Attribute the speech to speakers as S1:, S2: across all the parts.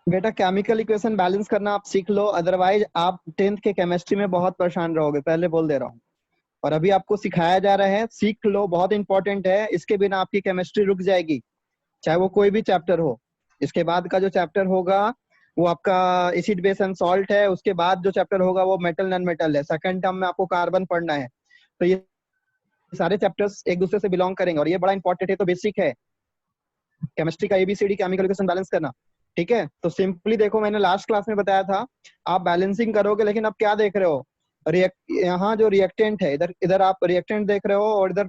S1: बेटा chemical equation balance करना आप सीख लो, अदरवाइज आप 10th के केमिस्ट्री में बहुत परेशान रहोगे, पहले बोल दे रहा हूँ। और अभी आपको सिखाया जा रहा है, सीख लो, बहुत इंपॉर्टेंट है। इसके बिना आपकी केमिस्ट्री रुक जाएगी, चाहे वो कोई भी चैप्टर हो। इसके बाद का जो चैप्टर होगा वो आपका एसिड बेस एंड सॉल्ट है। उसके बाद जो चैप्टर होगा वो मेटल नॉन मेटल है। सेकंड टर्म में आपको कार्बन पढ़ना है। तो ये सारे चैप्टर्स एक दूसरे से बिलोंग करेंगे और ये बड़ा इंपॉर्टेंट है। तो बेसिक है केमिस्ट्री का, एबीसीडी, केमिकल इक्वेशन बैलेंस करना। ठीक है, तो सिंपली देखो, मैंने लास्ट क्लास में बताया था आप बैलेंसिंग करोगे, लेकिन अब क्या देख रहे हो, यहाँ जो रिएक्टेंट है, इधर इधर आप रिएक्टेंट देख रहे हो और इधर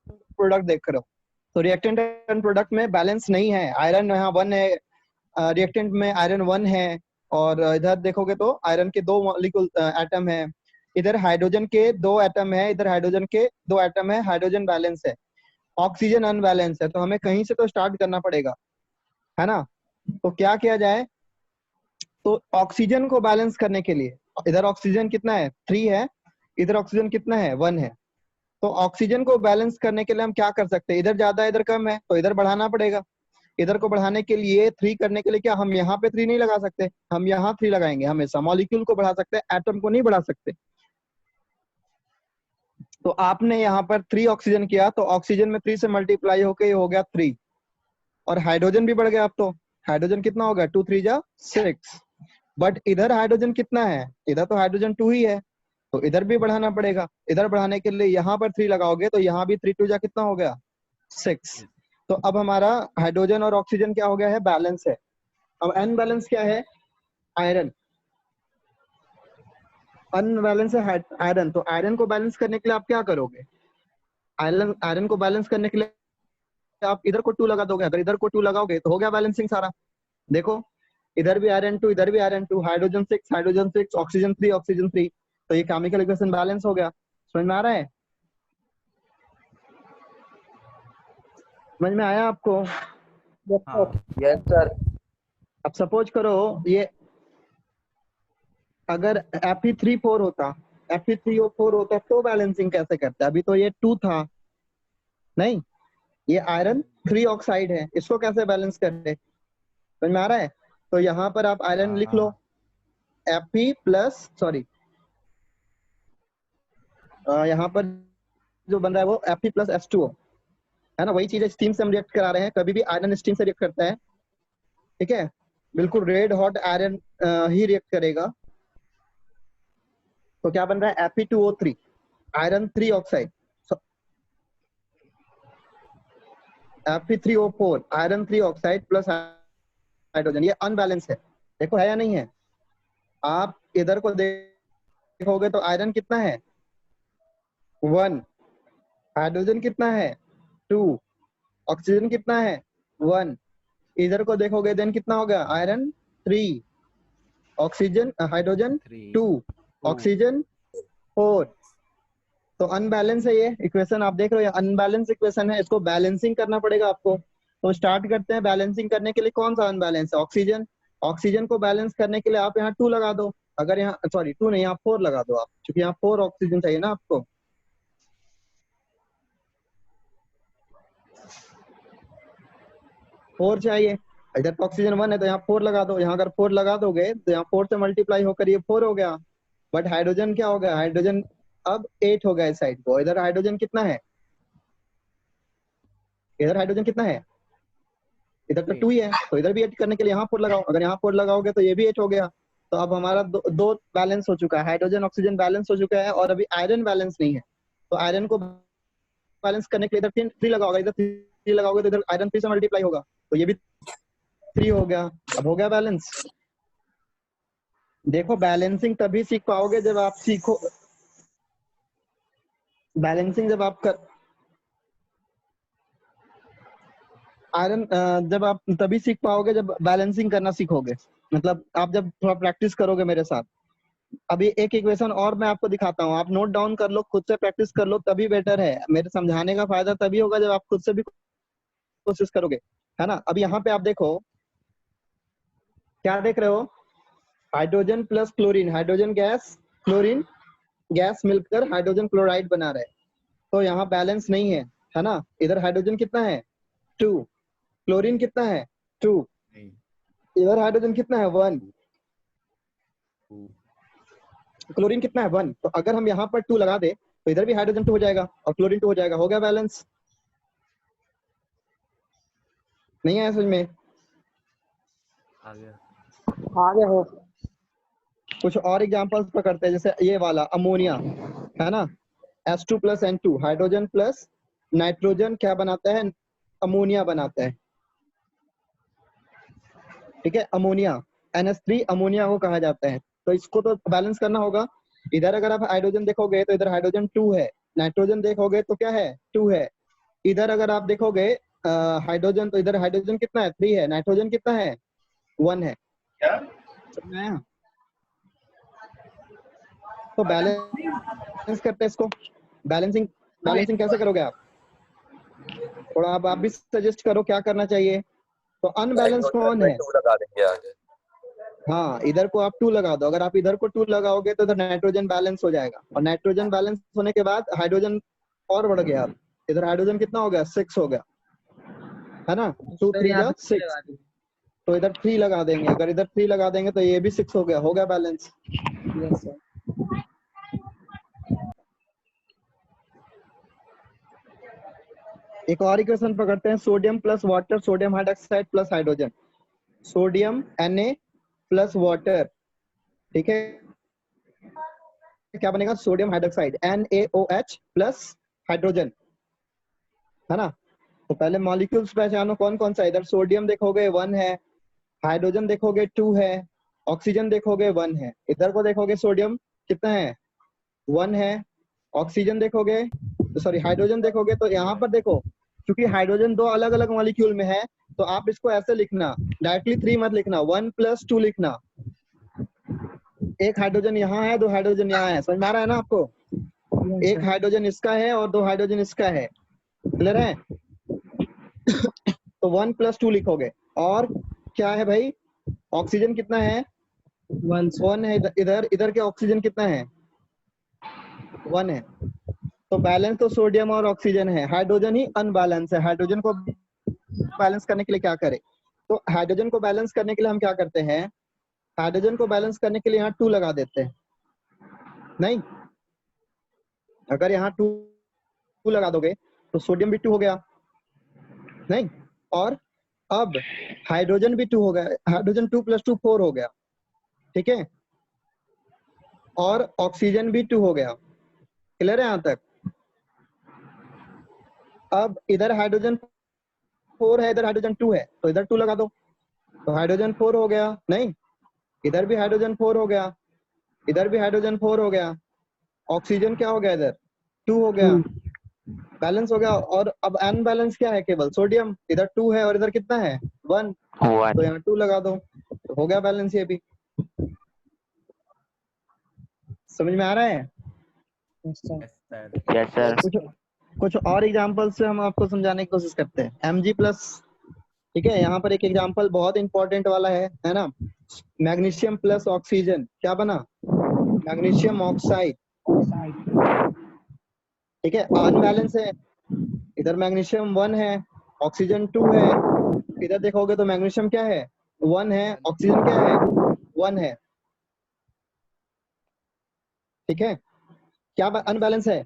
S1: प्रोडक्ट देख रहे हो। तो रिएक्टेंट एंड प्रोडक्ट में बैलेंस नहीं है। आयरन यहाँ 1 है, रिएक्टेंट में आयरन 1 है, और इधर देखोगे तो आयरन के 2 मॉलिक्यूल एटम है, इधर हाइड्रोजन के 2 एटम है, इधर हाइड्रोजन के 2 एटम है, हाइड्रोजन बैलेंस है, ऑक्सीजन अनबैलेंस है। तो हमें कहीं से तो स्टार्ट करना पड़ेगा, है ना। तो क्या किया जाए, तो ऑक्सीजन को बैलेंस करने के लिए, इधर ऑक्सीजन कितना है 3 है, इधर ऑक्सीजन कितना है 1 है। तो ऑक्सीजन को बैलेंस करने के लिए हम क्या कर सकते हैं, इधर ज्यादा इधर कम है तो इधर बढ़ाना पड़ेगा। इधर को बढ़ाने के लिए 3 करने के लिए क्या हम यहाँ पे 3 नहीं लगा सकते, हम यहाँ 3 लगाएंगे। हमेशा मॉलिक्यूल को बढ़ा सकते हैं, एटम को नहीं बढ़ा सकते। तो आपने यहाँ पर 3 ऑक्सीजन किया, तो ऑक्सीजन में 3 से मल्टीप्लाई होके ये हो गया 3, और हाइड्रोजन भी बढ़ गया। अब तो हाइड्रोजन कितना होगा 2 3 जा 6। बट इधर हाइड्रोजन कितना है, इधर तो हाइड्रोजन 2 ही है, तो इधर भी बढ़ाना पड़ेगा। इधर बढ़ाने के लिए यहाँ पर 3 लगाओगे तो यहाँ भी 3 2 जा कितना हो गया 6। तो अब हमारा हाइड्रोजन और ऑक्सीजन क्या हो गया है, बैलेंस है। अब अनबैलेंस क्या है, आयरन। अनबैलेंस है आयरन। तो आयरन को बैलेंस करने के लिए आप क्या करोगे, आयरन आयरन को बैलेंस करने के लिए आप इधर को 2 लगा दोगे। अगर इधर को 2 लगाओगे तो हो गया बैलेंसिंग सारा। देखो इधर भी आयरन 2, इधर भी iron 2, hydrogen 6, hydrogen 6, oxygen 3, oxygen 3। तो ये केमिकल इक्वेशन बैलेंस हो गया। समझ में आ रहा है, समझ में आया आपको।
S2: Yes sir.
S1: अब सपोज करो ये अगर Fe3O4 होता, Fe3O4 होता तो बैलेंसिंग कैसे करता, अभी तो ये 2 था नहीं, ये आयरन 3 ऑक्साइड है, इसको कैसे बैलेंस करते, समझ में आ रहा है। तो यहाँ पर आप आयरन लिख लो, Fe प्लस सॉरी, यहाँ पर जो बन रहा है वो Fe प्लस H2O है ना, वही चीज है। स्टीम से हम रिएक्ट करा रहे हैं, कभी भी आयरन स्टीम से रिएक्ट करता है, ठीक है, बिल्कुल रेड हॉट आयरन ही रिएक्ट करेगा। तो क्या बन रहा है Fe2O3, iron 3 oxide, Fe3O4 iron 3 oxide plus hydrogen, ये अनबैलेंस है। देखो है या नहीं है, आप इधर को देखोगे तो आयरन कितना है 1, हाइड्रोजन कितना है 2, ऑक्सीजन कितना है 1। इधर को देखोगे देन कितना हो गया, आयरन 3, ऑक्सीजन हाइड्रोजन 2, ऑक्सीजन 4। तो अनबैलेंस है ये इक्वेशन, आप देख रहे हो, ये अनबैलेंस इक्वेशन है, इसको बैलेंसिंग करना पड़ेगा आपको। तो स्टार्ट करते हैं बैलेंसिंग करने के लिए। कौन सा अनबैलेंस है, ऑक्सीजन। ऑक्सीजन को बैलेंस करने के लिए आप यहाँ 2 लगा दो, अगर यहाँ सॉरी 2 नहीं, यहाँ 4 लगा दो आप, क्योंकि यहाँ 4 ऑक्सीजन चाहिए ना आपको। 4 चाहिए, इधर तो ऑक्सीजन 1 है तो यहाँ 4 लगा दो। यहाँ अगर 4 लगा दोगे तो यहाँ 4 से मल्टीप्लाई होकर ये 4 हो गया। बट हाइड्रोजन क्या हो गया, हाइड्रोजन अब 8 हो गया इस साइड को। इधर हाइड्रोजन कितना है, इधर हाइड्रोजन कितना है, इधर तो 2 ही है, तो इधर भी 8 करने के लिए यहाँ 4 लगाओ। अगर यहाँ 4 लगाओगे तो ये भी 8 हो गया। तो अब हमारा दो बैलेंस हो चुका है, हाइड्रोजन ऑक्सीजन बैलेंस हो चुका है, और अभी आयरन बैलेंस नहीं है। तो आयरन को बैलेंस करने के लिए इधर 3 लगाओगे, इधर 3 लगाओगे तो इधर आयरन 3 से मल्टीप्लाई होगा, तो ये भी 3 हो गया। अब हो गया बैलेंस। देखो बैलेंसिंग तभी सीख पाओगे जब आप सीखो, बैलेंसिंग जब आप कर आयरन जब आप तभी सीख पाओगे जब बैलेंसिंग करना सीखोगे, मतलब आप जब थोड़ा प्रैक्टिस करोगे मेरे साथ। अभी एक इक्वेशन और मैं आपको दिखाता हूँ, आप नोट डाउन कर लो, खुद से प्रैक्टिस कर लो, तभी बेटर है। मेरे समझाने का फायदा तभी होगा जब आप खुद से भी कोशिश करोगे, है ना। अब यहाँ पे आप देखो, क्या देख रहे हो, hydrogen plus chlorine, hydrogen gas chlorine gas मिलकर हाइड्रोजन क्लोराइड बना रहे हैं। तो यहाँ बैलेंस नहीं है ना। इधर हाइड्रोजन कितना है 2, क्लोरीन कितना है 2, इधर हाइड्रोजन कितना है 1, क्लोरीन कितना है 1, तो अगर हम यहाँ पर 2 लगा दे तो इधर भी हाइड्रोजन 2 हो जाएगा और क्लोरीन 2 हो जाएगा, हो गया बैलेंस। नहीं आया समझ में?
S2: आ गया।
S3: आगे हो।
S1: कुछ और एग्जांपल्स पर करते हैं, जैसे ये वाला अमोनिया है ना, H2 plus N2, hydrogen plus nitrogen क्या बनाता है, अमोनिया बनाता है। ठीक है, अमोनिया NH3 अमोनिया को कहा जाता है। तो इसको तो बैलेंस करना होगा। इधर अगर आप हाइड्रोजन देखोगे तो इधर हाइड्रोजन 2 है, नाइट्रोजन देखोगे तो क्या है 2 है। इधर अगर आप देखोगे हाइड्रोजन, तो इधर हाइड्रोजन कितना है 3 है, नाइट्रोजन कितना है 1 है।
S4: क्या?
S1: तो बैलेंस करते हैं इसको। बैलेंसिंग कैसे करोगे आप? थोड़ा आप भी सजेस्ट करो क्या करना चाहिए। तो अनबैलेंस कौन है?
S2: 2 लगा देंगे आगे।
S1: हाँ, इधर को आप 2 लगा दो। अगर आप इधर को 2 लगाओगे तो इधर नाइट्रोजन बैलेंस हो जाएगा, और नाइट्रोजन बैलेंस होने के बाद हाइड्रोजन और बढ़ गया। इधर हाइड्रोजन कितना हो गया 6 हो गया, है ना, 2 3 जा 6, तो इधर 3 लगा देंगे। अगर इधर 3 लगा देंगे तो ये भी 6 हो गया बैलेंस।
S3: Yes sir.
S1: एक और इक्वेशन पकड़ते हैं, sodium plus water, sodium hydroxide plus hydrogen, sodium Na plus water. ठीक है, क्या बनेगा, sodium hydroxide NaOH plus hydrogen, है ना। तो पहले मॉलिक्यूल्स पहचानो कौन कौन सा। इधर सोडियम देखोगे 1 है, हाइड्रोजन देखोगे 2 है, ऑक्सीजन देखोगे 1 है। इधर को देखोगे सोडियम कितना है 1 है, ऑक्सीजन देखोगे, सॉरी हाइड्रोजन देखोगे तो यहाँ पर देखो, क्योंकि हाइड्रोजन 2 अलग अलग मॉलिक्यूल में है तो आप इसको ऐसे लिखना, डायरेक्टली 3 मत लिखना, 1 + 2 लिखना। एक हाइड्रोजन यहाँ है, 2 हाइड्रोजन यहाँ है, समझ में आ रहा है ना आपको? एक हाइड्रोजन इसका है और 2 हाइड्रोजन इसका है, क्लियर है? तो 1 + 2 लिखोगे। और क्या है भाई, ऑक्सीजन कितना है 1 है, इधर के ऑक्सीजन कितना है 1 है। तो बैलेंस तो सोडियम और ऑक्सीजन है, हाइड्रोजन ही अनबैलेंस है। हाइड्रोजन को बैलेंस करने के लिए क्या करें? तो हाइड्रोजन को बैलेंस करने के लिए हम क्या करते हैं, हाइड्रोजन को बैलेंस करने के लिए यहाँ 2 लगा देते हैं। नहीं, अगर यहाँ 2 लगा दोगे तो सोडियम भी 2 हो गया, नहीं, और अब हाइड्रोजन भी 2 हो गया, हाइड्रोजन 2 + 2 4 हो गया, ठीक है, और ऑक्सीजन भी 2 हो गया, क्लियर है यहाँ तक? अब इधर हाइड्रोजन 4 है, इधर हाइड्रोजन 2 है, तो इधर 2 लगा दो, तो हाइड्रोजन 4 हो गया। नहीं, इधर भी हाइड्रोजन 4 हो गया, इधर भी हाइड्रोजन 4 हो गया, ऑक्सीजन क्या हो गया इधर 2 हो गया, बैलेंस हो गया। और अब अनबैलेंस क्या है, केवल सोडियम, इधर 2 है और इधर कितना है 1, तो यहाँ 2 लगा दो, तो हो गया बैलेंस। ये भी समझ में आ रहा है?
S4: Yes sir.
S1: कुछ और एग्जांपल से हम आपको समझाने की कोशिश करते हैं। Mg+, ठीक है, यहाँ पर एक एग्जांपल बहुत इंपॉर्टेंट वाला है ना, मैग्नीशियम प्लस ऑक्सीजन, क्या बना, मैग्नीशियम ऑक्साइड, ठीक है, अनबैलेंस है। इधर मैग्नीशियम 1 है, ऑक्सीजन 2 है, इधर देखोगे तो मैग्नीशियम क्या है 1 है, ऑक्सीजन क्या है 1 है, ठीक है, क्या अनबैलेंस है?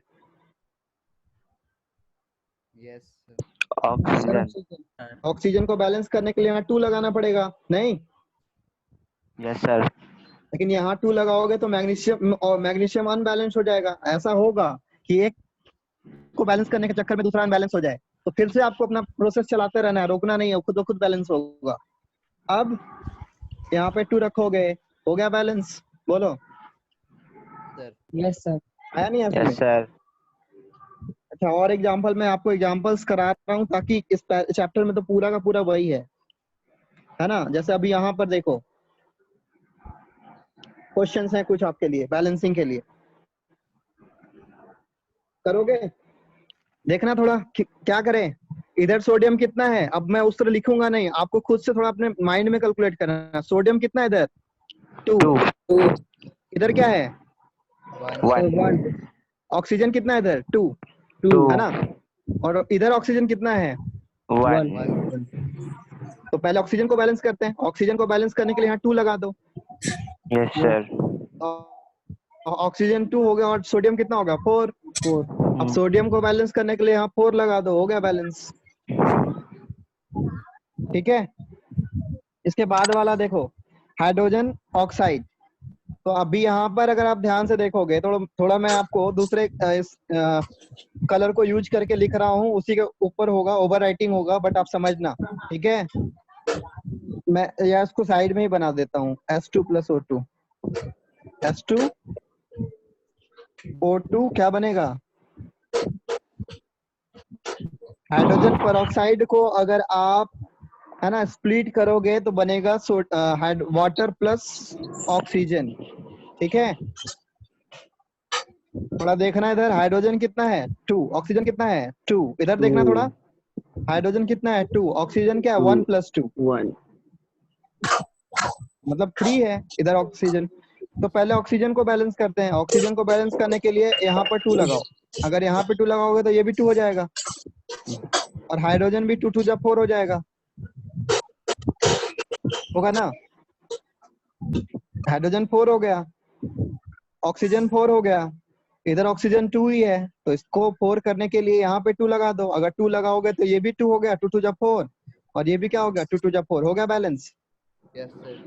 S1: ऑक्सीजन को बैलेंस करने के लिए यहाँ 2 लगाना पड़ेगा, नहीं?
S4: Yes sir.
S1: लेकिन यहाँ 2 लगाओगे तो मैग्नीशियम अनबैलेंस हो जाएगा। ऐसा होगा कि एक को बैलेंस करने के चक्कर में दूसरा अनबैलेंस हो जाए, तो फिर से आपको अपना प्रोसेस चलाते रहना है, रोकना नहीं है, खुद ब खुद बैलेंस होगा। अब यहाँ पे 2 रखोगे, हो गया बैलेंस, बोलो।
S3: Yes sir.
S1: आया नहीं?
S4: Yes sir.
S1: अच्छा, और एग्जांपल मैं आपको एग्जांपल्स करा रहा हूँ ताकि इस चैप्टर में तो पूरा का पूरा वही है ना। जैसे अभी यहाँ पर देखो, क्वेश्चंस हैं कुछ आपके लिए बैलेंसिंग के लिए, करोगे? देखना थोड़ा क्या करें। इधर सोडियम कितना है, अब मैं उस तरह लिखूंगा नहीं, आपको खुद से थोड़ा अपने माइंड में कैलकुलेट करना। सोडियम कितना है इधर 2, इधर क्या है
S4: 1,
S1: ऑक्सीजन कितना है इधर 2, है ना, और इधर ऑक्सीजन कितना है
S4: 1।
S1: तो पहले ऑक्सीजन को बैलेंस करते हैं। ऑक्सीजन को बैलेंस करने के लिए यहाँ 2 लगा दो।
S4: Yes, sir.
S1: ऑक्सीजन 2 हो गया और सोडियम कितना होगा 4।
S3: 4
S1: अब सोडियम को बैलेंस करने के लिए यहाँ 4 लगा दो, हो गया बैलेंस। ठीक है, इसके बाद वाला देखो हाइड्रोजन ऑक्साइड। तो अभी यहाँ पर अगर आप ध्यान से देखोगे तो थोड़ा मैं आपको दूसरे इस कलर को यूज करके लिख रहा हूँ, उसी के ऊपर होगा, ओवर राइटिंग होगा, बट आप समझना। ठीक है, मैं या इसको साइड में ही बना देता हूँ। S2 + O2, S2 O2 क्या बनेगा? हाइड्रोजन परऑक्साइड को अगर आप है ना स्प्लिट करोगे तो बनेगा वाटर प्लस ऑक्सीजन। ठीक है, थोड़ा देखना इधर, हाइड्रोजन कितना है 2, ऑक्सीजन कितना है 2। इधर देखना थोड़ा, हाइड्रोजन कितना है 2, ऑक्सीजन क्या है 1 + 2,
S3: 1
S1: मतलब 3 है इधर ऑक्सीजन। तो पहले ऑक्सीजन को बैलेंस करते हैं। ऑक्सीजन को बैलेंस करने के लिए यहाँ पर 2 लगाओ। अगर यहाँ पे 2 लगाओगे तो ये भी 2 हो जाएगा, और हाइड्रोजन भी 2 2 जब 4 हो जाएगा, होगा ना। हाइड्रोजन 4 हो गया, ऑक्सीजन 4 हो गया, इधर ऑक्सीजन 2 ही है, तो इसको 4 करने के लिए यहाँ पे 2 लगा दो। अगर 2 लगाओगे तो ये भी 2 हो गया, 2 2 जब 4, और ये भी क्या हो गया 2 2 जब 4, हो गया बैलेंस।
S2: Yes sir.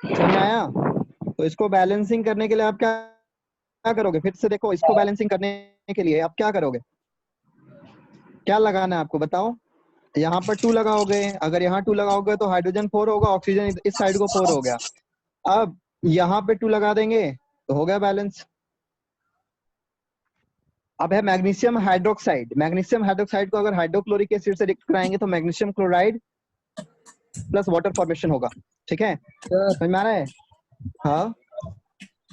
S1: समझ में आया? तो इसको बैलेंसिंग करने के लिए आप क्या क्या करोगे? फिर से देखो, इसको बैलेंसिंग करने के लिए आप क्या करोगे, क्या लगाना है आपको बताओ। यहाँ पर 2 लगाओगे, अगर यहाँ 2 लगाओगे तो हाइड्रोजन 4 होगा, ऑक्सीजन इस साइड को 4 हो गया। अब यहाँ पे 2 लगा देंगे तो हो गया बैलेंस। अब है मैग्नीशियम हाइड्रोक्साइड। मैग्नीशियम हाइड्रोक्साइड को अगर हाइड्रोक्लोरिक एसिड से रिएक्ट कराएंगे तो magnesium chloride plus water formation होगा। ठीक है,
S3: सर।
S1: समझ में आ रहा है? हाँ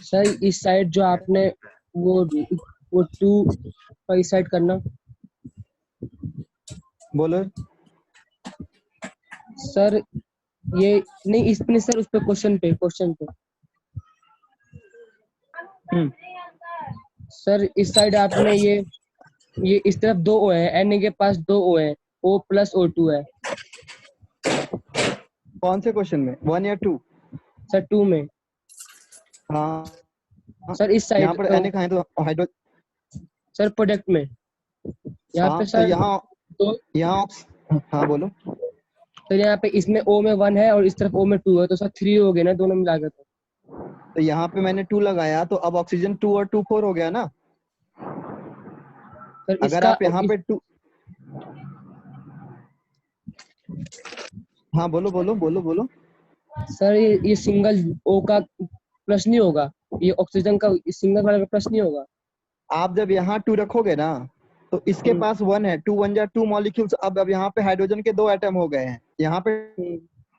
S3: सर इस साइड जो आपने वो 2 का इस साइड करना।
S1: बोलो।
S3: सर ये नहीं, इसमें सर उस पे क्वेश्चन पे सर इस साइड आपने ये इस तरफ 2 O है, Na के पास 2 O है, O + O2 है।
S1: कौन से क्वेश्चन में, 1 या 2?
S3: सर 2 में।
S1: हाँ
S3: सर इस साइड
S1: यहाँ पर Na कहाँ है तो हाइड्रो,
S3: सर प्रोडक्ट में यहाँ पे
S1: तो
S3: सर
S1: यहाँ हाँ बोलो।
S3: सर यहाँ पे इसमें O में 1 है और इस तरफ O में 2 है, तो सर 3 हो गए ना दोनों मिला के।
S1: तो यहाँ पे मैंने 2 लगाया, तो अब ऑक्सीजन 2 और 2 4 हो गया ना।
S3: सर
S1: अगर आप यहाँ पे 2, हाँ बोलो बोलो बोलो बोलो।
S3: सर ये सिंगल O का प्लस नहीं होगा, ये ऑक्सीजन का सिंगल वाला का प्लस नहीं होगा।
S1: आप जब यहाँ 2 रखोगे ना तो इसके पास 1 है, 2 1 जा 2 मॉलिक्यूल्स। अब यहाँ पे हाइड्रोजन के 2 एटम हो गए हैं। यहाँ पे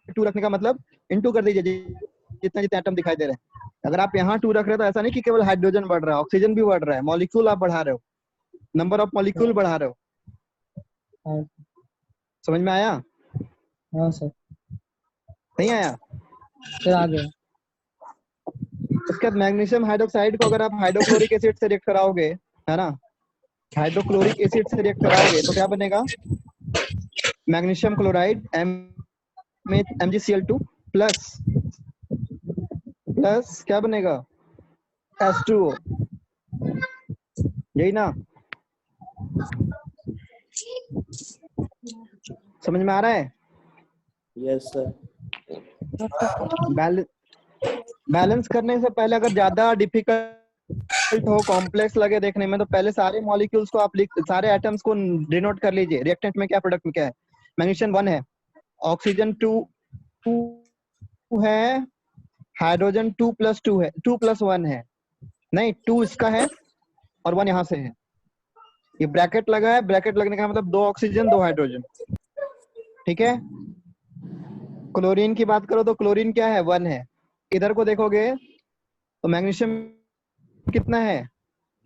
S1: 2 रखने का मतलब इनटू कर दीजिए जितने जितने एटम दिखाई दे रहे हैं। अगर आप यहाँ 2 रख रहे हो तो ऐसा नहीं कि केवल हाइड्रोजन बढ़ रहा है, ऑक्सीजन भी बढ़ रहा है, मॉलिक्यूल आप बढ़ा रहे हो, नंबर ऑफ मॉलिक्यूल बढ़ा रहे हो।
S3: हाँ
S1: समझ में आया?
S3: हाँ सर।
S1: नहीं आया?
S3: सर आ गया।
S1: उसके बाद मैग्नीशियम हाइड्रोक्साइड को अगर आप हाइड्रोक्लोरिक एसिड से रिएक्ट कराओगे, है ना, हाइड्रोक्लोरिक एसिड से रिएक्ट कराओगे तो क्या बनेगा? मैग्नीशियम क्लोराइड MgCl2 प्लस क्या बनेगा? H2O, यही ना? समझ में आ रहा है?
S2: Yes sir.
S1: बैलेंस करने से पहले अगर ज्यादा डिफिकल्ट हो, कॉम्प्लेक्स लगे देखने में, तो पहले सारे मॉलिक्यूल्स को आप सारे एटम्स को डिनोट कर लीजिए। रिएक्टेंट में क्या, प्रोडक्ट में क्या है। मैग्नीशियम 1 है, ऑक्सीजन 2 है, हाइड्रोजन 2 + 2 है, 2 + 1 है, नहीं 2 इसका है और 1 यहाँ से है। ये ब्रैकेट लगा है, ब्रैकेट लगने का मतलब 2 ऑक्सीजन 2 हाइड्रोजन। ठीक है, क्लोरीन की बात करो तो क्लोरीन क्या है 1 है। इधर को देखोगे तो मैग्नीशियम कितना है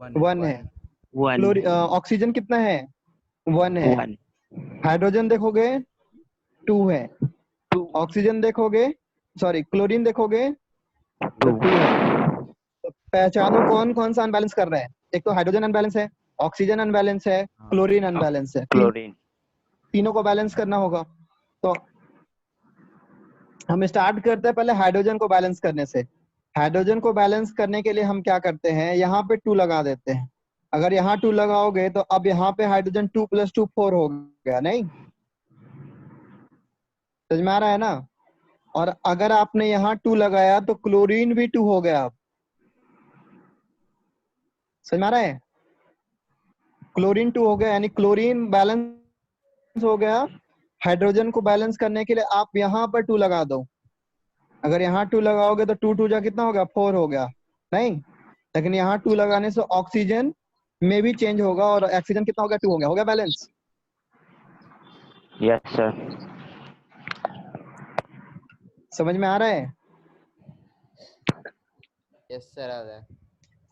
S1: 1 है,
S4: 1.
S1: ऑक्सीजन कितना है 1 है,
S4: 1.
S1: हाइड्रोजन देखोगे 2 है, ऑक्सीजन देखोगे सॉरी क्लोरीन देखोगे तो 2 है। तो पहचानो कौन कौन सा अनबैलेंस कर रहा है। एक तो हाइड्रोजन अनबैलेंस है, ऑक्सीजन अनबैलेंस है, क्लोरीन अनबैलेंस है,
S4: क्लोरीन।
S1: तीनों को बैलेंस करना होगा। तो हम स्टार्ट करते हैं पहले हाइड्रोजन को बैलेंस करने से। हाइड्रोजन को बैलेंस करने के लिए हम क्या करते हैं, यहाँ पे 2 लगा देते हैं। अगर यहाँ 2 लगाओगे तो अब यहाँ पे हाइड्रोजन 2 + 2 4 हो गया, नहीं समझ में आ रहा है ना। और अगर आपने यहाँ 2 लगाया तो क्लोरीन भी 2 हो गया। समझ में आ रहा है, क्लोरीन 2 हो गया, यानी क्लोरीन बैलेंस हो गया। हाइड्रोजन को बैलेंस करने के लिए आप यहाँ पर 2 लगा दो। अगर यहाँ 2 लगाओगे तो 2 2 जा कितना हो गया, 4 हो गया, नहीं। लेकिन यहाँ 2 लगाने से ऑक्सीजन में भी चेंज होगा और ऑक्सीजन कितना हो गया, 2 हो गया बैलेंस।
S4: Yes sir.
S1: समझ में आ रहा है।
S2: यस सर आ रहा है।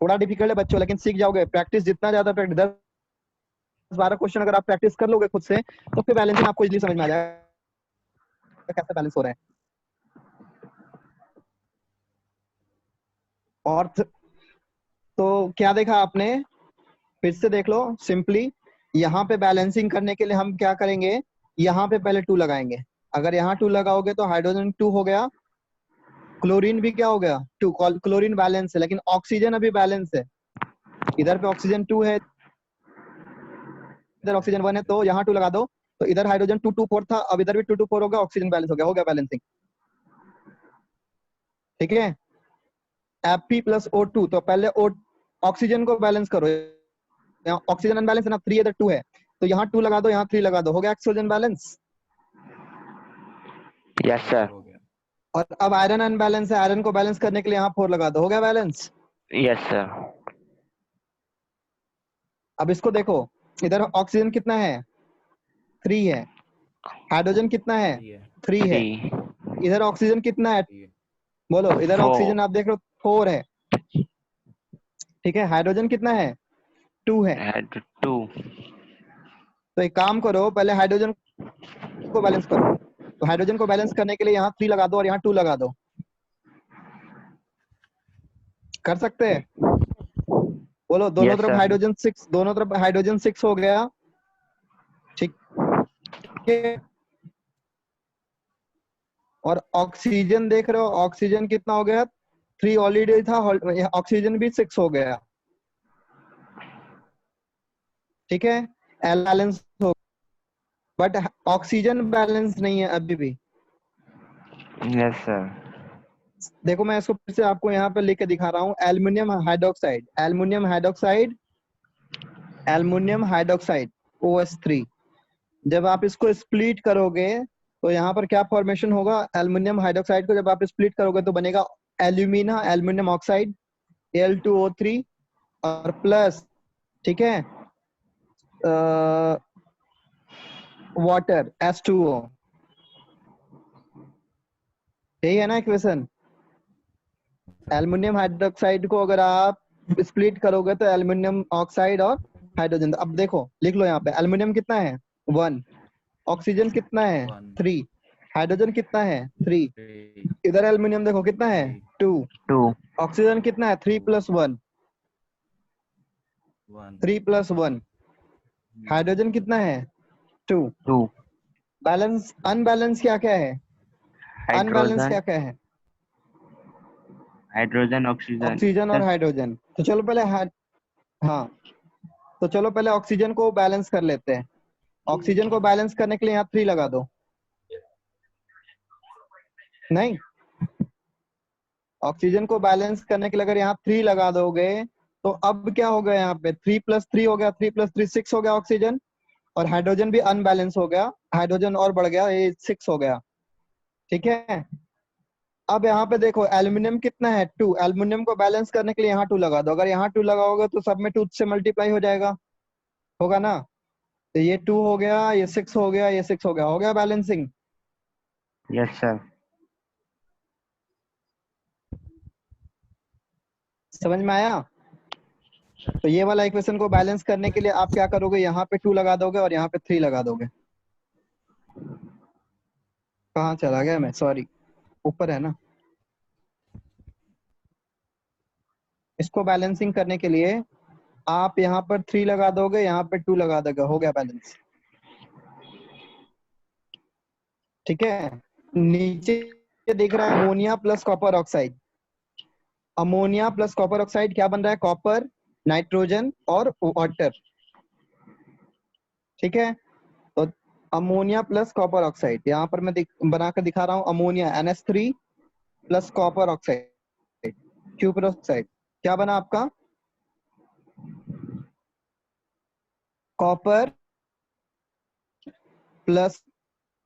S1: थोड़ा डिफिकल्ट है बच्चों, लेकिन सीख जाओगे। प्रैक्टिस जितना ज्यादा, प्रैक्टिस 10-12 क्वेश्चन अगर आप प्रैक्टिस कर लोगे खुद से तो फिर बैलेंसिंग आपको इजीली समझ में आ जाएगा कैसे बैलेंस हो रहा है। और तो क्या देखा आपने, फिर से देख लो सिंपली। यहाँ पे बैलेंसिंग करने के लिए हम क्या करेंगे, यहाँ पे पहले 2 लगाएंगे। अगर यहाँ 2 लगाओगे तो हाइड्रोजन 2 हो गया, क्लोरीन भी क्या हो गया 2, क्लोरीन बैलेंस है, लेकिन ऑक्सीजन अभी बैलेंस है। इधर पे ऑक्सीजन 2 है, इधर ऑक्सीजन 1 है, तो यहाँ 2 लगा दो। तो इधर हाइड्रोजन 2 2 4 था, अब इधर भी 2 2 4 होगा, ऑक्सीजन बैलेंस हो गया बैलेंसिंग। ठीक है, Fe + O2, तो पहले ऑक्सीजन को बैलेंस करो। यहाँ ऑक्सीजन अनबैलेंस है ना, 3 इधर 2 है, तो यहाँ 2 लगा दो, यहाँ 3 लगा दो, हो गया ऑक्सीजन बैलेंस।
S4: Yes sir.
S1: और अब आयरन अनबैलेंस है, आयरन को बैलेंस करने के लिए यहाँ 4 लगा दो, हो गया बैलेंस।
S4: Yes sir.
S1: अब इसको देखो, इधर ऑक्सीजन कितना है, 3 है। हाइड्रोजन कितना है, 3 है।
S4: 3
S1: इधर ऑक्सीजन कितना है, बोलो। इधर
S4: 4
S1: ऑक्सीजन आप देख रहे हो 4 है, ठीक है। हाइड्रोजन कितना है, 2 है।
S4: एड 2।
S1: तो एक काम करो, पहले हाइड्रोजन को बैलेंस करो। तो हाइड्रोजन को बैलेंस करने के लिए यहाँ 3 लगा दो और यहाँ 2 लगा दो। कर सकते हैं, बोलो। दोनों
S4: यस
S1: तरफ
S4: सर।
S1: हाइड्रोजन 6, दोनों तरफ हाइड्रोजन 6 हो गया, ठीक है। और ऑक्सीजन देख रहे हो, ऑक्सीजन कितना हो गया, 3 ऑलरेडी था, ऑक्सीजन भी 6 हो गया, ठीक है। एल बैलेंस हो, बट ऑक्सीजन बैलेंस नहीं है अभी भी।
S4: Yes sir.
S1: देखो मैं इसको फिर से आपको यहाँ पे लिख के दिखा रहा हूँ। Aluminium hydroxide, aluminium hydroxide, aluminium hydroxide OH3। जब आप इसको स्प्लिट करोगे तो यहाँ पर क्या फॉर्मेशन होगा, एल्युमिनियम हाइड्रोक्साइड को जब आप स्प्लिट करोगे तो बनेगा एल्यूमिना, एल्युमिनियम ऑक्साइड, Al2O3 और प्लस, ठीक है, वाटर H2O। यही है ना इक्वेशन। एल्युमिनियम हाइड्रोक्साइड को अगर आप स्प्लिट करोगे तो एल्युमिनियम ऑक्साइड और हाइड्रोजन। अब देखो लिख लो यहाँ पे, एल्युमिनियम कितना है 1, ऑक्सीजन कितना है 3, हाइड्रोजन कितना है 3, इधर एल्युमिनियम देखो कितना है 2,
S4: 2
S1: ऑक्सीजन कितना है 3 + 1, 3 + 1, हाइड्रोजन कितना है 2।
S4: 2
S1: बैलेंस अनबैलेंस क्या क्या है, अनबैलेंस क्या
S4: हाइड्रोजन,
S1: क्या है,
S4: हाइड्रोजन ऑक्सीजन।
S1: ऑक्सीजन और हाइड्रोजन। तो चलो पहले हाँ, तो चलो पहले ऑक्सीजन को बैलेंस कर लेते हैं। ऑक्सीजन को बैलेंस करने के लिए यहाँ 3 लगा दो, नहीं। ऑक्सीजन को बैलेंस करने के लिए अगर यहाँ 3 लगा दोगे तो अब क्या हो गया, यहाँ पे 3 + 3 हो गया, 3 + 3 6 हो गया ऑक्सीजन। और हाइड्रोजन भी अनबैलेंस हो गया, हाइड्रोजन और बढ़ गया, ये 6 हो गया, ठीक है। अब यहाँ पे देखो एल्युमिनियम कितना है 2, एल्युमिनियम को बैलेंस करने के लिए यहाँ 2 लगा दो। अगर यहाँ 2 लगाओगे तो सब में 2 से मल्टीप्लाई हो जाएगा, होगा ना। तो ये 2 हो गया, ये 6 हो गया, ये 6 हो गया बैलेंसिंग।
S4: Yes sir.
S1: समझ में आया। तो ये वाला इक्वेशन को बैलेंस करने के लिए आप क्या करोगे, यहाँ पे 2 लगा दोगे और यहाँ पे 3 लगा दोगे। कहाँ चला गया मैं, सॉरी, ऊपर है ना। इसको बैलेंसिंग करने के लिए आप यहाँ पर 3 लगा दोगे, यहाँ पे 2 लगा दोगे, हो गया बैलेंस। ठीक है, नीचे दिख रहा है ammonia plus copper oxide. Ammonia plus copper oxide क्या बन रहा है? कॉपर, नाइट्रोजन और वाटर। ठीक है, तो अमोनिया प्लस कॉपर ऑक्साइड, यहाँ पर मैं बनाकर दिखा रहा हूँ। Ammonia NH3 plus copper oxide, Kuiper oxide, क्या बना आपका? कॉपर प्लस,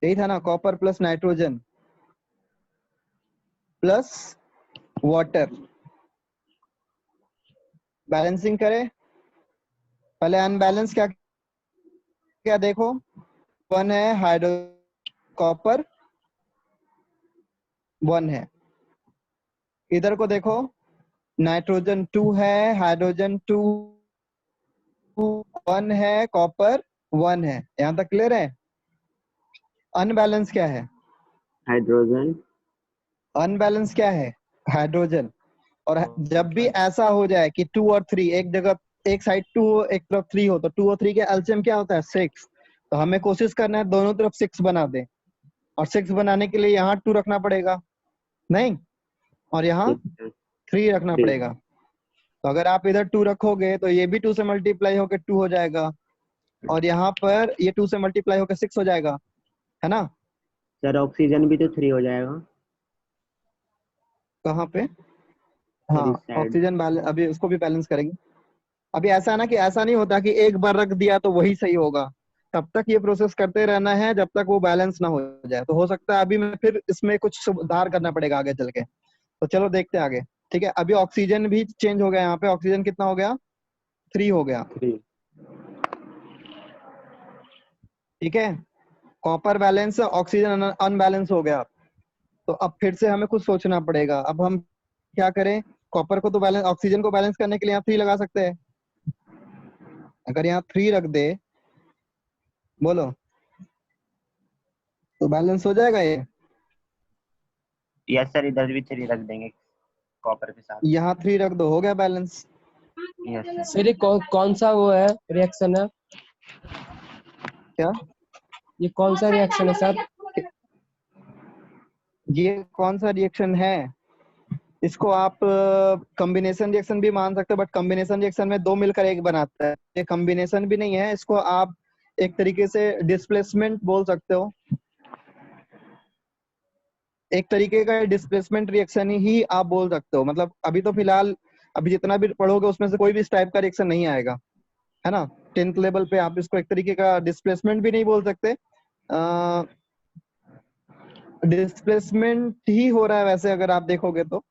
S1: यही था ना, copper plus nitrogen plus water. Balancing करें, पहले अनबैलेंस क्या क्या देखो। 1 है हाइड्रो कॉपर, 1 है। इधर को देखो, नाइट्रोजन 2 है, हाइड्रोजन 2 1 है, कॉपर 1 है। यहाँ तक क्लियर है? अनबैलेंस क्या है?
S4: हाइड्रोजन।
S1: अनबैलेंस क्या है? हाइड्रोजन। और जब भी ऐसा हो जाए कि 2 और 3 एक जगह, एक साइड 2 हो एक तरफ 3 हो, तो 2 और 3 के एलसीएम क्या होता है? 6। तो हमें कोशिश करना है दोनों तरफ 6 बना दे, और 6 बनाने के लिए यहाँ 2 रखना पड़ेगा, नहीं, और यहाँ 3 रखना पड़ेगा। तो अगर आप इधर 2 रखोगे तो ये भी 2 से मल्टीप्लाई होकर 2 हो जाएगा, और यहाँ पर ये 2 से मल्टीप्लाई होकर 6 हो जाएगा, है ना?
S4: सर ऑक्सीजन भी तो 3 हो जाएगा।
S1: कहाँ पे?
S4: सर
S1: हाँ,
S4: इस साइड।
S1: ऑक्सीजन बैलेंस, अभी उसको भी बैलेंस करेंगे। अभी ऐसा है ना कि ऐसा नहीं होता कि एक बार रख दिया तो वही सही होगा, तब तक ये प्रोसेस करते रहना है जब तक वो बैलेंस ना हो जाए। तो हो सकता है अभी मैं फिर इसमें कुछ सुधार करना पड़ेगा आगे चल के। तो चलो देखते हैं आगे। ठीक है, अभी ऑक्सीजन भी चेंज हो गया। यहाँ पे ऑक्सीजन कितना हो गया? 3 हो गया।
S4: 3।
S1: ठीक है, कॉपर बैलेंस, ऑक्सीजन अनबैलेंस हो गया। तो अब फिर से हमें कुछ सोचना पड़ेगा। अब हम क्या करें? कॉपर को तो बैलेंस, ऑक्सीजन को बैलेंस करने के लिए यहाँ 3 लगा सकते हैं। अगर यहाँ 3 रख दे, बोलो, तो बैलेंस हो जाएगा ये।
S4: यस सर, इधर भी 3 रख देंगे कॉपर के साथ।
S1: यहाँ 3 रख दो, हो गया बैलेंस।
S4: Yes sir.
S3: सर ये कौन सा वो है रिएक्शन है?
S1: क्या?
S3: ये कौन सा रिएक्शन है सर?
S1: ये कौन सा रिएक्शन है? इसको आप कॉम्बिनेशन रिएक्शन भी मान सकते हो, बट कॉम्बिनेशन रिएक्शन में 2 मिलकर 1 बनाता है। ये कॉम्बिनेशन भी नहीं है, इसको आप एक तरीके से डिस्प्लेसमेंट बोल सकते हो। एक तरीके का डिस्प्लेसमेंट रिएक्शन ही आप बोल सकते हो। मतलब अभी तो फिलहाल, अभी जितना भी पढ़ोगे उसमें से कोई भी इस टाइप का रिएक्शन नहीं आएगा, है ना? 10th लेवल पे आप इसको एक तरीके का डिस्प्लेसमेंट भी नहीं बोल सकते, डिस्प्लेसमेंट ही हो रहा है वैसे अगर आप देखोगे तो।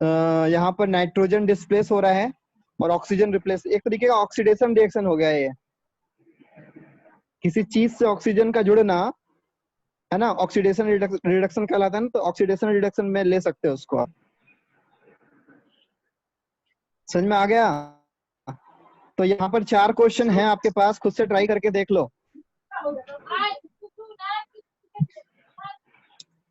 S1: यहाँ पर नाइट्रोजन डिस्प्लेस हो रहा है और ऑक्सीजन रिप्लेस, एक तरीके का ऑक्सीडेशन रिएक्शन हो गया है ये। किसी चीज से ऑक्सीजन का जुड़ना, है ना, ऑक्सीडेशन रिडक्शन कहलाता है ना। तो ऑक्सीडेशन रिडक्शन में ले सकते हो उसको आप। समझ में आ गया? तो यहाँ पर 4 क्वेश्चन हैं आपके पास, खुद से ट्राई करके देख लो।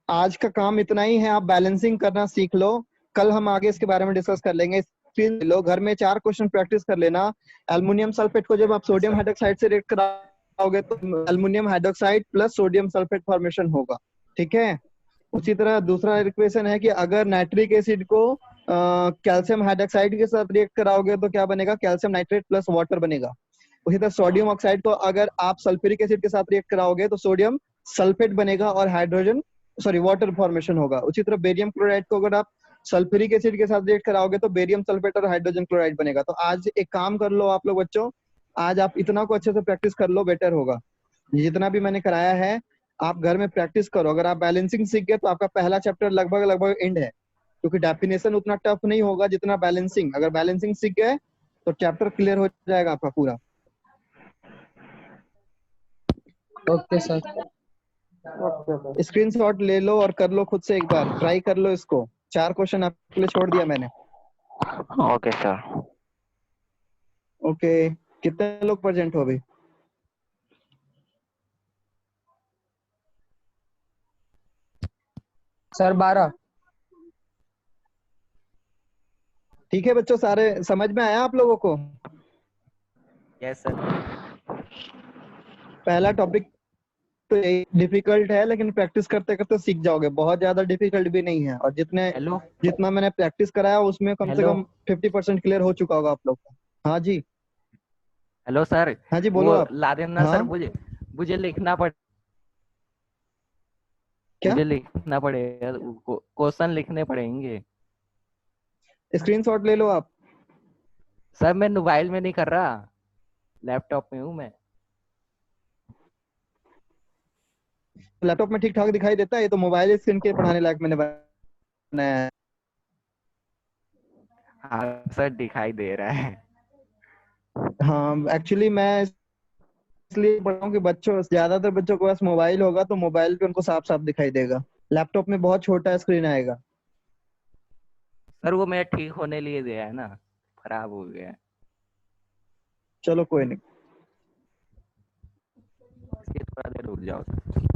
S1: आज का काम इतना ही है, आप बैलेंसिंग करना सीख लो। कल हम आगे इसके बारे में डिस्कस कर लेंगे। फिर लो घर में 4 क्वेश्चन प्रैक्टिस कर लेना। एल्युमिनियम सल्फेट को जब आप सोडियम हाइड्रोक्साइड से रिएक्ट कराओगे तो aluminium hydroxide plus sodium sulphate formation होगा। ठीक है, उसी तरह दूसरा इक्वेशन है कि अगर नाइट्रिक एसिड को कैल्शियम हाइड्रोक्साइड के साथ रिएक्ट कराओगे तो क्या बनेगा? कैल्शियम नाइट्रेट प्लस वाटर बनेगा। उसी तरह सोडियम ऑक्साइड को अगर आप सल्फ्यूरिक एसिड के साथ रिएक्ट कराओगे तो सोडियम सल्फेट बनेगा और हाइड्रोजन, सॉरी, वाटर फॉर्मेशन होगा। उसी तरह बेरियम क्लोराइड को अगर आप सल्फ्यूरिक एसिड के साथ रिएक्ट कराओगे तो बेरियम सल्फेट और हाइड्रोजन क्लोराइड बनेगा। तो आज एक काम कर लो आप लोग बच्चों, आज आप इतना को अच्छे से प्रैक्टिस कर लो, बेटर होगा। जितना भी मैंने कराया है आप घर में प्रैक्टिस करो। अगर आप बैलेंसिंग सीख गए तो आपका पहला चैप्टर लगभग लगभग एंड है, क्योंकि डेफिनेशन उतना टफ नहीं होगा जितना बैलेंसिंग। अगर बैलेंसिंग सीख गए तो चैप्टर क्लियर हो जाएगा आपका पूरा।
S3: Okay sir.
S1: स्क्रीनशॉट ले लो और कर लो, खुद से एक बार ट्राई कर लो इसको। 4 क्वेश्चन आपके लिए छोड़ दिया मैंने।
S4: Okay sir.
S1: ओके, कितने लोग प्रेजेंट हो अभी?
S3: सर 12।
S1: ठीक है बच्चों, सारे समझ में आया आप लोगों को?
S5: Yes sir.
S1: पहला टॉपिक तो डिफिकल्ट है, लेकिन प्रैक्टिस करते करते सीख जाओगे, बहुत ज्यादा डिफिकल्ट भी नहीं है, और
S5: हेलो
S1: जितना मैंने प्रैक्टिस कराया उसमें कम से
S5: हेलो
S1: कम 50% क्लियर हो चुका होगा आप लोग का। हाँ जी।
S5: हेलो सर,
S1: हाँ जी बोलो
S5: वो
S1: आप।
S5: ला देना
S1: हाँ
S5: सर, मुझे लिखना
S1: क्या?
S5: मुझे लिखना पड़ेगा, क्वेश्चन लिखने पड़ेंगे।
S1: स्क्रीनशॉट ले लो आप।
S5: सर मैं मोबाइल में नहीं कर रहा, लैपटॉप में हूँ मैं।
S1: लैपटॉप में ठीक ठाक दिखाई देता है, ये तो मोबाइल स्क्रीन के पढ़ाने लायक मैंने बनाया है।
S5: हाँ सर दिखाई दे रहा है।
S1: हाँ एक्चुअली मैं इसलिए पढ़ रहा हूँ कि बच्चों, ज्यादातर बच्चों के पास मोबाइल होगा तो मोबाइल पे उनको साफ साफ दिखाई देगा, लैपटॉप में बहुत छोटा स्क्रीन आएगा।
S5: सर वो मेरा ठीक होने लिए दिया है ना, खराब हो गया है।
S1: चलो कोई नहीं।
S5: इसलिए थोड़ा देर रुक जाओ सर।